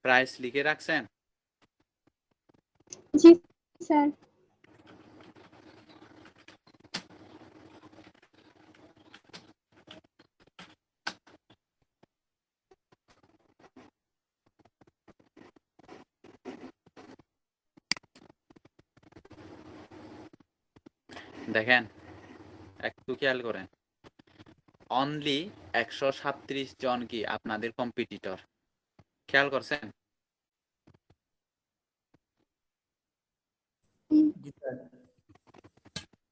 Price লিখে রাখছেন? জি sir. দেখেন একটু খেয়াল করেন, অনলি 137 জন কি আপনাদের কম্পিটিটর, খেয়াল করছেন?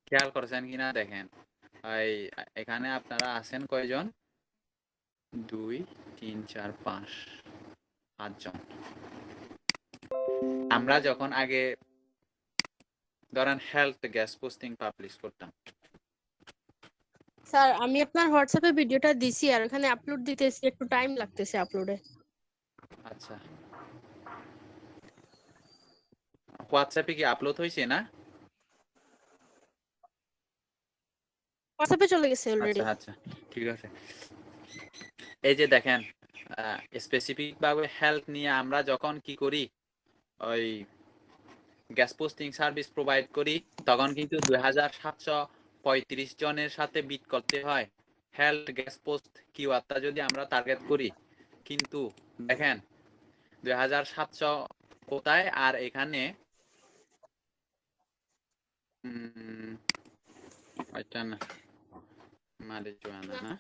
খেয়াল করছেন কিনা দেখেন। এখানে আপনারা আছেন কয়জন? 2 3 4 5 5 জন। আমরা যখন আগে ধরেন হেলথ গ্যাস পোস্টিং পাবলিশ করতাম, স্যার আমি আপনার হোয়াটসঅ্যাপে ভিডিওটা দিছি আর ওখানে আপলোড দিতেছি, একটু টাইম লাগতেছে আপলোডে। আচ্ছা হোয়াটসঅ্যাপে কি আপলোড হয়েছে না? হোয়াটসঅ্যাপে চলে গেছে অলরেডি। আচ্ছা আচ্ছা ঠিক আছে। এই যে দেখেন স্পেসিফিক ভাবে হেলথ নিয়ে আমরা যখন কি করি, ওই গ্যাস পোস্টিং সার্ভিস প্রোভাইড করি, তখন কিন্তু 2735 জনের সাথে বিট করতে হয় হেলথ গ্যাস পোস্ট কিওয়ার্ডটা যদি আমরা টার্গেট করি। কিন্তু দেখেন 2700 কোথায়, আর এখানে ওইটা না মারে জোয়ানা না,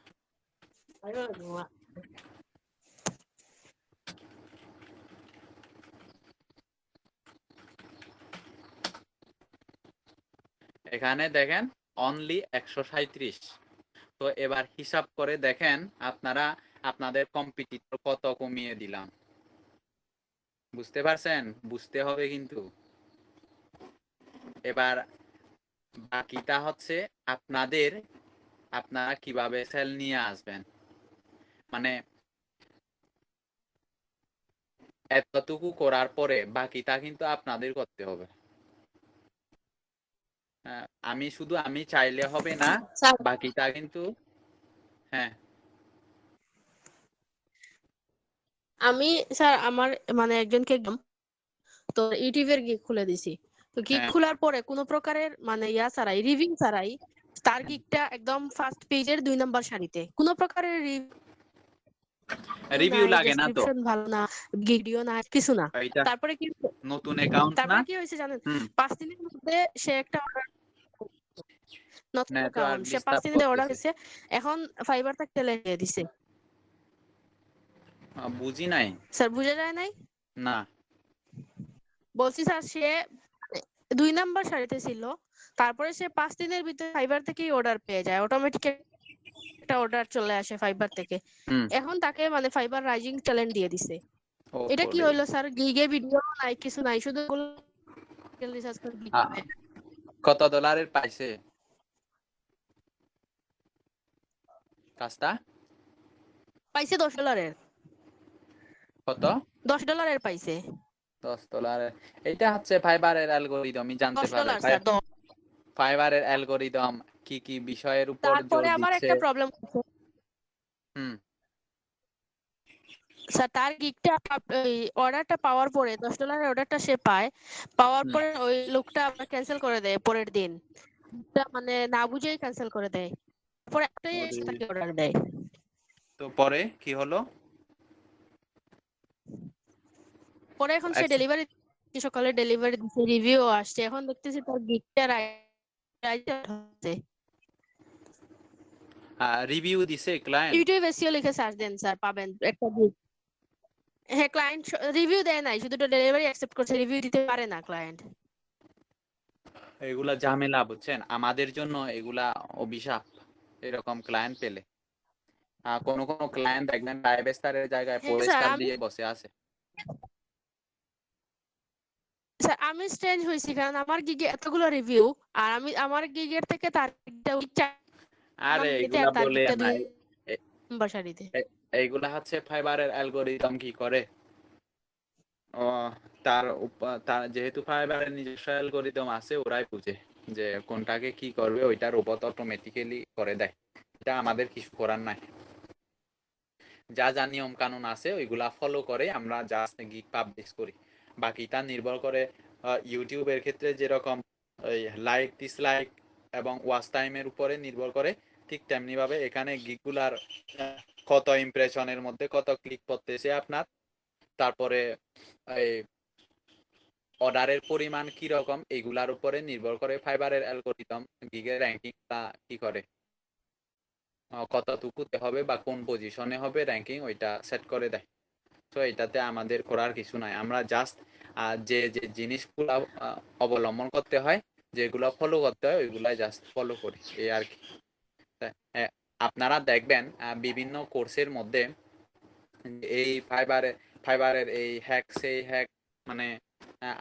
এখানে দেখেন অনলি 137। তো এবার হিসাব করে দেখেন আপনারা আপনাদের কম্পিটিটর কত কমিয়ে দিলাম। বুঝতে পারছেন? বুঝতে হবে কিন্তু। এবার বাকিটা হচ্ছে আপনারা কিভাবে সেল নিয়ে আসবেন, মানে এতটুকু করার পরে বাকিটা কিন্তু আপনাদের করতে হবে। আমি চাইলে হবে না, স্যার বাকিটা কিন্তু। হ্যাঁ আমি স্যার আমার মানে একজনকে তো ইউটিউবের গিগ খুলে দিছি। তো গিগ হ্যাঁ খোলার পরে কোনো প্রকারের মানে ইয়া ছাড়াই, রিভিউ ছাড়াই, তার গিগটা একদম ফার্স্ট পেজের 2 নাম্বার সারিতে, কোনো প্রকারের রিভিউ নাই, লাগে না তো, ডেসক্রিপশন ভালো না, ভিডিও না, কিছু না। এটা তারপরে কি নতুন অ্যাকাউন্ট না। তারপরে কি হয়েছে জানেন, 5 দিনের মধ্যে সে একটা নতুন নেটওয়ার্ক অ্যাকাউন্ট, সে 5 ডিস্টার্ব দিনের অর্ডার করতেছে। হয়েছে, এখন ফাইবার থেকে তেলে দিয়ে দিছে। বুঝি নাই। স্যার বুঝা যায় নাই? না বলছি স্যার সে 2 নাম্বার সারিতে ছিল, তারপরে সে 5 দিনের ভিতরে ফাইবার থেকেই অর্ডার পেয়ে যায়, অটোমেটিক একটা অর্ডার চলে আসে ফাইবার থেকে। এখন তাকে মানে ফাইবার রাইজিং চ্যালেঞ্জ দিয়ে দিছে। এটা কি হইলো স্যার? গিগে ভিডিও নাই, কিছু নাই, শুধু রিসার্চ করে গিগ হবে। কত ডলারের পাইছে কাজটা? পাইছে $10। কত? $10 পাইছে। $10। এটা হচ্ছে ফাইবারের অ্যালগরিদম, আমি জানতে পারি $10 স্যার। ফাইবারের অ্যালগরিদম কি কি বিষয়ের উপর জোর তারপরে আবার দিচ্ছে। একটা প্রবলেম হচ্ছে স্যার, তার গিগটা অর্ডারটা পাওয়ার পরে $10 অর্ডারটা সে পাওয়ার পরে ওই লোকটা আবার ক্যান্সেল করে দেয় পরের দিন, মানে না বুঝেই ক্যান্সেল করে দেয়, পরে একটাই এসে তাকে অর্ডার দেয়। তো পরে কি হলো? পরে এখন সে ডেলিভারি, সকালে ডেলিভারি দিচ্ছে, রিভিউ আসছে, এখন দেখতেছি তার গিগটা রিভিউ দিছে ক্লায়েন্ট? ইউটিউবে এসইও লিখে সার্চ দেন স্যার, পাবেন একটা গিগ। হ্যাঁ, ক্লায়েন্ট রিভিউ দেয় নাই, শুধু ডেলিভারি অ্যাকসেপ্ট করছে, রিভিউ দিতে পারে না ক্লায়েন্ট। এগুলা ঝামেলা বুঝছেন, আমাদের জন্য এগুলা অভিশাপ এরকম ক্লায়েন্ট পেলে। কোন কোন ক্লায়েন্ট দেখবেন 5 স্টারের জায়গায় 4 স্যার স্টার দিয়ে বসে আছে। স্যার আমি স্ট্রেঞ্জ হয়েছি, কারণ আমার গিগে এতগুলো রিভিউ, আর আমি আমার গিগের থেকে তার আরে এগুলা বলে নাই, নাম্বার সারিতে। এইগুলা হচ্ছে ফাইবারের অ্যালগরিদম কি করে, তার যেহেতু ফাইবারের নিজস্ব অ্যালগরিদম আছে, ওরাই বুঝে যে কোনটাকে কি করবে, ওইটা রোবট অটোমেটিক্যালি করে দেয়, এটা আমাদের কিছু করার নাই। যা যা নিয়ম কানুন আছে ওইগুলা ফলো করে আমরা জাস্ট গিগ পাবলিশ করি। বাকিটা নির্ভর করে ইউটিউবের ক্ষেত্রে যেরকম ওই লাইক ডিসলাইক এবং ওয়াচ টাইমের উপরে নির্ভর করে, ঠিক তেমনি ভাবে এখানে গিগগুলার কত ইমপ্রেশনের মধ্যে কত ক্লিক করতেছে আপনার, তারপরে এই অর্ডারের পরিমাণ কি রকম, এগুলার উপরে নির্ভর করে ফাইবারের অ্যালগরিদম গিগের র্যাঙ্কিং কি করে, কতটুকুতে হবে বা কোন পজিশনে হবে র্যাঙ্কিং ওইটা সেট করে দেয়। তো এটাতে আমাদের করার কিছু নাই, আমরা জাস্ট যে যে জিনিসগুলো অবলম্বন করতে হয়, যেগুলো ফলো করতে হয় ওইগুলাই জাস্ট ফলো করি, এই আর কি। আপনারা দেখবেন বিভিন্ন কোর্সের মধ্যে এই ফাইবারের এই হ্যাক সেই হ্যাক, মানে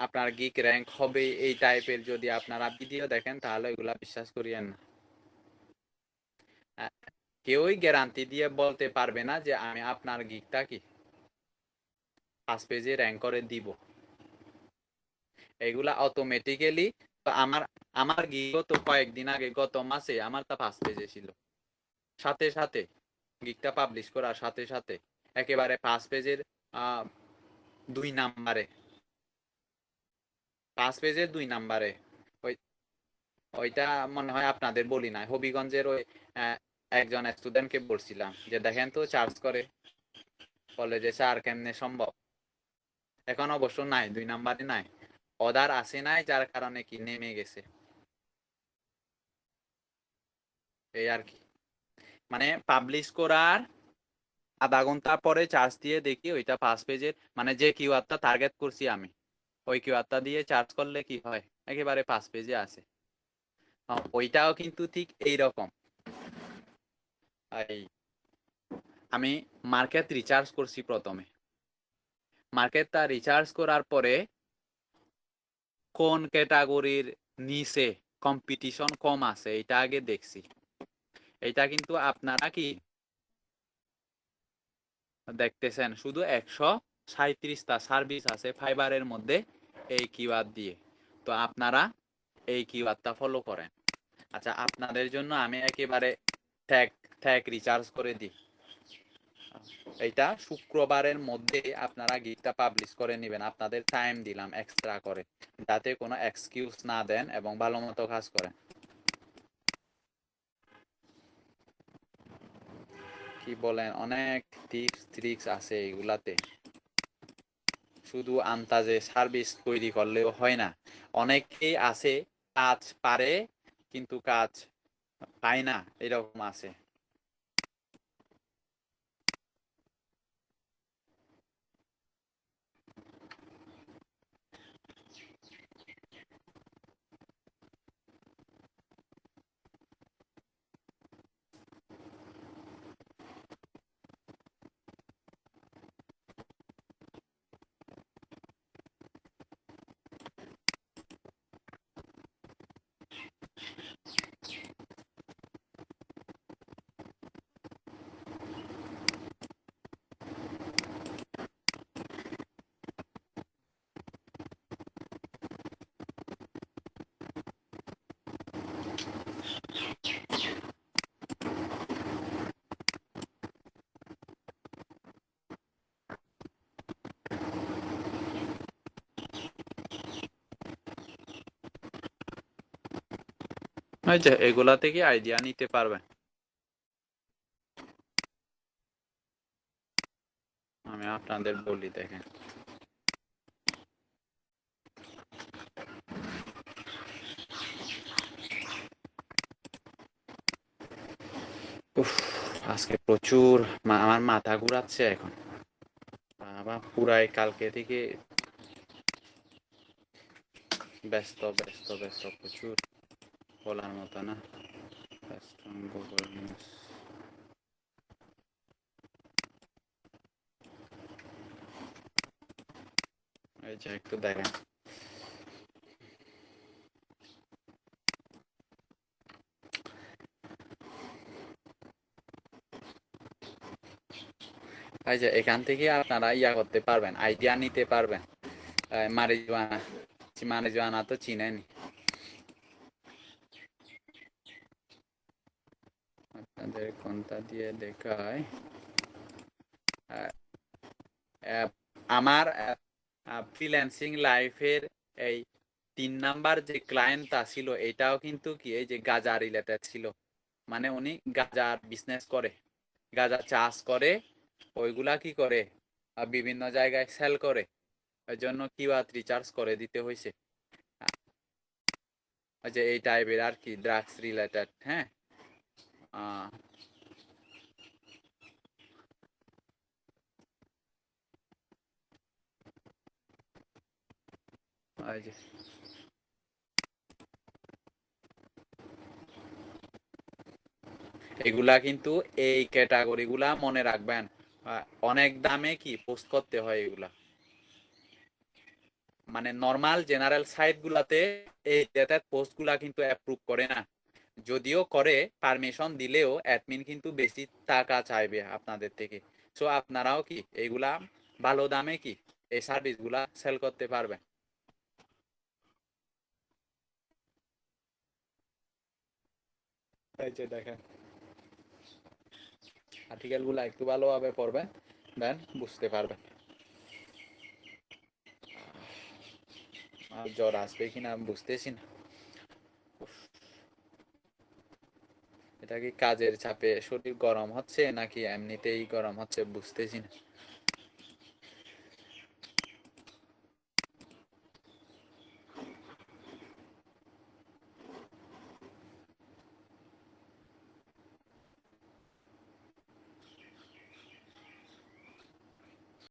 আপনার গিক র্যাঙ্ক হবে এই টাইপের যদি আপনারা ভিডিও দেখেন তাহলে এগুলা বিশ্বাস করিয়েন না। কেউই গ্যারান্টি দিয়ে বলতে পারবে না যে আমি আপনার গিকটা কি ফার্স্ট পেজে র্যাঙ্ক করে দিব। এগুলা অটোমেটিক্যালি, আমার আমার গিগও তো কয়েকদিন আগে গত মাসে আমার তা ফার্স্ট পেজে ছিল, সাথে সাথে গিকটা পাবলিশ করার সাথে সাথে একেবারে ফার্স্ট পেজের 2 নাম্বারে, ফার্স্ট পেজের 2 নাম্বারে। ওই ওইটা মনে হয় আপনাদের বলি না, হবিগঞ্জের ওই একজন স্টুডেন্টকে বলছিলাম যে দেখেন তো চার্জ করে, কলেজে স্যার কেমনে সম্ভব। এখন অবশ্য নাই, 2 নাম্বারে নাই, অর্ডার আসে নাই যার কারণে কি নেমে গেছে, এই আর কি। মানে পাবলিশ করার আধা ঘন্টা পরে চার্জ দিয়ে দেখি ওইটা ফার্স্ট পেজের, মানে যে কিওয়ার্ডটা টার্গেট করছি আমি ওই কিওয়ার্ডটা দিয়ে চার্জ করলে কি হয়, একেবারে ফার্স্ট পেজে আসে। ওইটাও কিন্তু ঠিক এইরকম। আমি মার্কেট রিচার্জ করছি প্রথমে, মার্কেটটা রিচার্জ করার পরে কোন ক্যাটাগরির নিচে কম্পিটিশন কম আছে এটা আগে দেখছি। এটা কিন্তু আপনারা কি দেখতেছেন, শুধু 137টা সার্ভিস আছে ফাইবারের মধ্যে এই কিওয়ার্ড দিয়ে, তো আপনারা এই কিওয়ার্ডটা ফলো করেন। আচ্ছা, আপনাদের জন্য আমি একেবারে ট্যাগ ট্যাগ রিচার্জ করে দিই, এইটা শুক্রবারের মধ্যে আপনারা গিগটা পাবলিশ করে নেবেন, আপনাদের টাইম দিলাম এক্সট্রা করে, যাতে কোনো এক্সকিউজ না দেন এবং ভালো মতো কাজ করেন। কি বলেন, অনেক টিপস ট্রিক্স আছে এগুলাতে, শুধু আন্তাজে সার্ভিস তৈরি করলেও হয় না। অনেকেই আছে কাজ পারে কিন্তু কাজ পায় না, এরকম আছে। ওই যে এগুলা থেকে আইডিয়া নিতে পারবেন। আমি আপনাদের বলি, দেখেন আজকে প্রচুর আমার মাথা ঘুরাচ্ছে এখন, বাবা পুরাই কালকে থেকে ব্যস্ত ব্যস্ত ব্যস্ত, প্রচুর বলার মতো না। গুগল নিউজ, এই যে একটু দেখেন, এই যে এখান থেকে আপনারা ইয়া করতে পারবেন, আইডিয়া নিতে পারবেন। মারিজুয়ানা, মারিজুয়ানা তো চিনেনি, আপনাদের কোনটা দিয়ে দেখায়, আমার ফ্রিল্যান্সিং লাইফের এই 3 নাম্বার যে ক্লায়েন্টটা ছিল, এটাও কিন্তু কি এই যে গাজা রিলেটেড ছিল। মানে উনি গাজার বিজনেস করে, গাজা চাষ করে, ওইগুলা কি করে বিভিন্ন জায়গায় সেল করে, ওই জন্য কিওয়াত রিচার্জ করে দিতে হয়েছে। ওই যে এই টাইপের আর কি, ড্রাগস রিলেটেড। হ্যাঁ, আহ, ওই যে এগুলা কিন্তু, এই ক্যাটাগরি গুলা মনে রাখবেন। অনেক দামে কি পোস্ট করতে হয় এগুলা। মানে নর্মাল জেনারেল সাইট গুলাতে এই ডেটার পোস্ট গুলা কিন্তু অ্যাপ্রুভ করে না। যদিও করে, পারমিশন দিলেও অ্যাডমিন কিন্তু বেশি টাকা চাইবে আপনাদের থেকে। সো আপনারাও কি এইগুলা ভালো দামে কি এই সার্ভিস গুলা সেল করতে পারবেন। এই যে দেখেন, আর্টিকেল গুলা একটু ভালোভাবে পড়বেন, দেন বুঝতে পারবেন। আর জ্বর আসবে কিনা বুঝতেছি না। এটা কি কাজের চাপে শরীর গরম হচ্ছে নাকি এমনিতেই গরম হচ্ছে বুঝতেছি না।